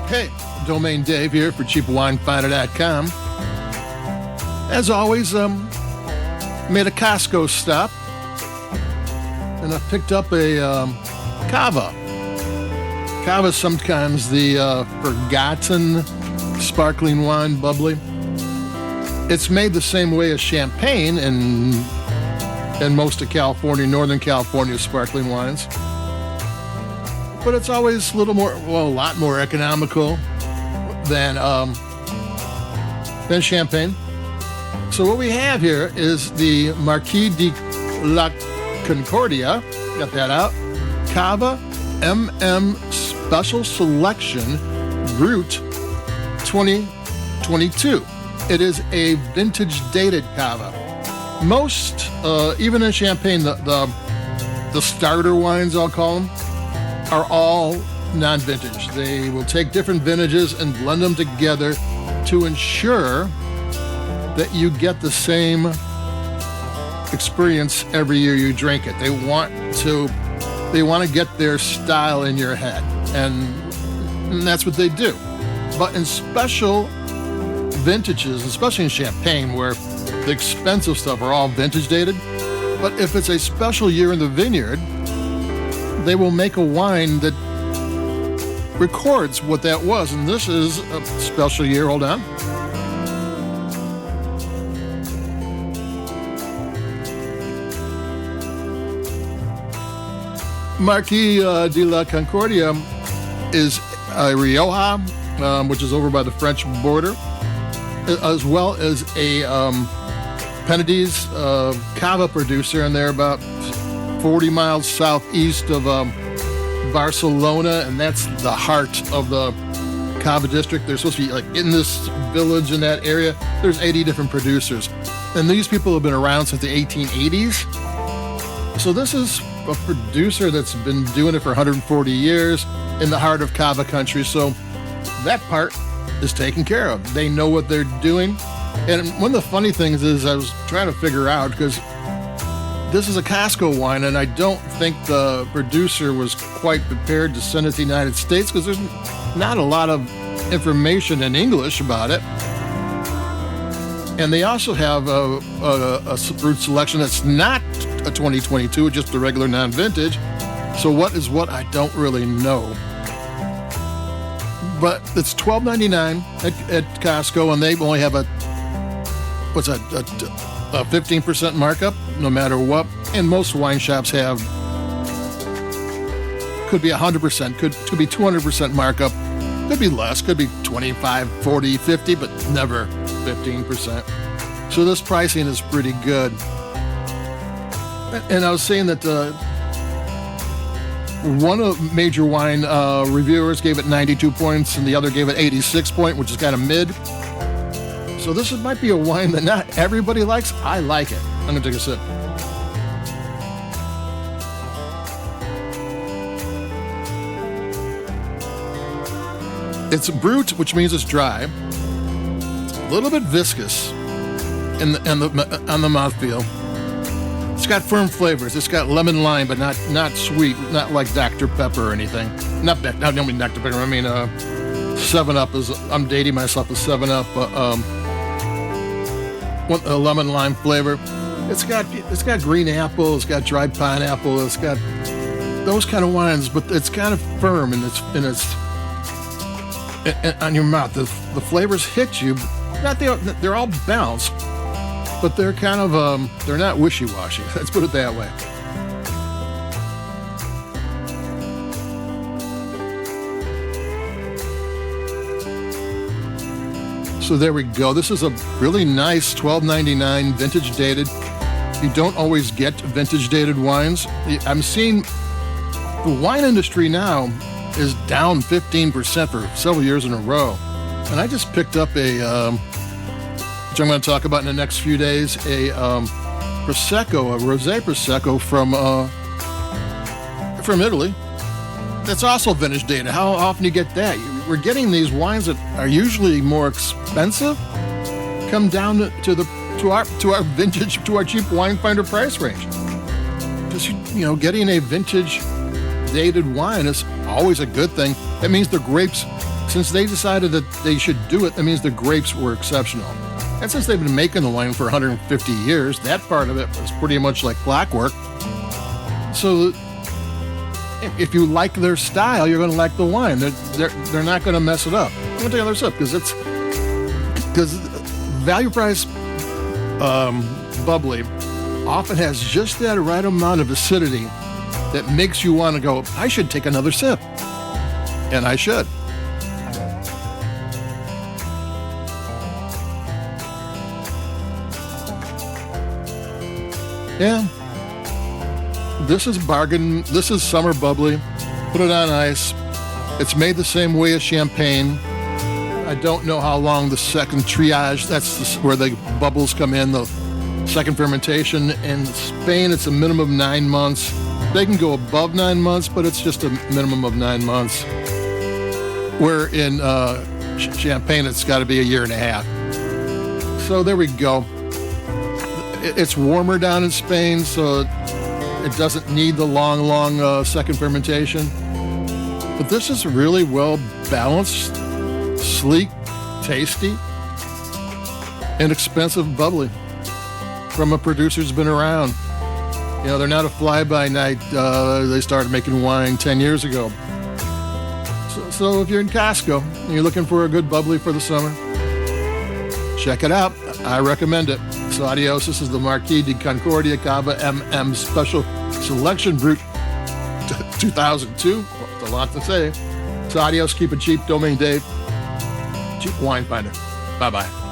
Hey, Domain Dave here for CheapWineFinder.com. As always, made a Costco stop, and I picked up a Cava. Cava is sometimes the forgotten sparkling wine, Bubbly. It's made the same way as champagne in most of California, Northern California sparkling wines. But it's always a lot more economical than champagne. So what we have here is the Marqués de la Concordia, got that out, Cava MM Special Selection Brut 2022. It is a vintage dated Cava. Most, even in champagne, the starter wines, I'll call them, are all non-vintage. They will take different vintages and blend them together to ensure that you get the same experience every year you drink it. They want to get their style in your head, and that's what they do. But in special vintages, especially in champagne, where the expensive stuff are all vintage dated, but if it's a special year in the vineyard, they will make a wine that records what that was. And this is a special year. Hold on. Marqués de la Concordia is a Rioja, which is over by the French border, as well as a Penedès Cava producer, and they're about 40 miles southeast of Barcelona, and that's the heart of the Cava district. They're supposed to be like in this village in that area. There's 80 different producers, and these people have been around since the 1880s. So this is a producer that's been doing it for 140 years in the heart of Cava country. So that part is taken care of. They know what they're doing. And one of the funny things is I was trying to figure out, because this is a Costco wine, and I don't think the producer was quite prepared to send it to the United States, because there's not a lot of information in English about it. And they also have a Brut selection that's not a 2022, just a regular non-vintage. So what is what, I don't really know. But it's $12.99 at Costco, and they only have a 15% markup, no matter what. And most wine shops have, could be 100%, could be 200% markup, could be less, could be 25, 40, 50, but never 15%. So this pricing is pretty good. And I was saying that one of major wine reviewers gave it 92 points, and the other gave it 86 points, which is kind of mid. So this might be a wine that not everybody likes. I like it. I'm going to take a sip. It's Brut, which means it's dry. A little bit viscous on the mouthfeel. It's got firm flavors. It's got lemon lime, but not sweet, not like Dr. Pepper or anything. I don't mean Dr. Pepper. I mean 7-Up is. I'm dating myself with 7-Up. A lemon lime flavor. It's got green apple. It's got dried pineapple. It's got those kind of wines, but it's kind of firm and it's on your mouth. The flavors hit you. They're all balanced, but they're kind of they're not wishy-washy. Let's put it that way. So there we go. This is a really nice $12.99 vintage dated. You don't always get vintage dated wines. I'm seeing the wine industry now is down 15% for several years in a row. And I just picked up which I'm going to talk about in the next few days, a Prosecco, a Rosé Prosecco from Italy. That's also vintage dated. How often do you get that? We're getting these wines that are usually more expensive come down to our vintage, to our cheap wine finder price range. Just getting a vintage dated wine is always a good thing. That means the grapes since they decided that they should do it, that means the grapes were exceptional. And since they've been making the wine for 150 years, that part of it was pretty much like clockwork. So if you like their style, you're going to like the wine. They're not going to mess it up. I'm going to take another sip because value price bubbly often has just that right amount of acidity that makes you want to go, I should take another sip. And I should. Yeah. This is bargain. This is summer bubbly. Put it on ice. It's made the same way as champagne. I don't know how long the second triage, that's where the bubbles come in, the second fermentation. In Spain, it's a minimum of 9 months. They can go above 9 months, but it's just a minimum of 9 months. Where in champagne, it's got to be a year and a half. So there we go. It's warmer down in Spain, so it doesn't need the long second fermentation. But this is really well balanced, sleek, tasty, inexpensive bubbly from a producer who's been around. You know, they're not a fly-by-night. They started making wine 10 years ago. So if you're in Costco and you're looking for a good bubbly for the summer, check it out. I recommend it. So adios. This is the Marqués de Concordia Cava MM Special Selection Brut 2002. It's a lot to say. So adios. Keep it cheap. Domain Dave. Cheap Wine Finder. Bye-bye.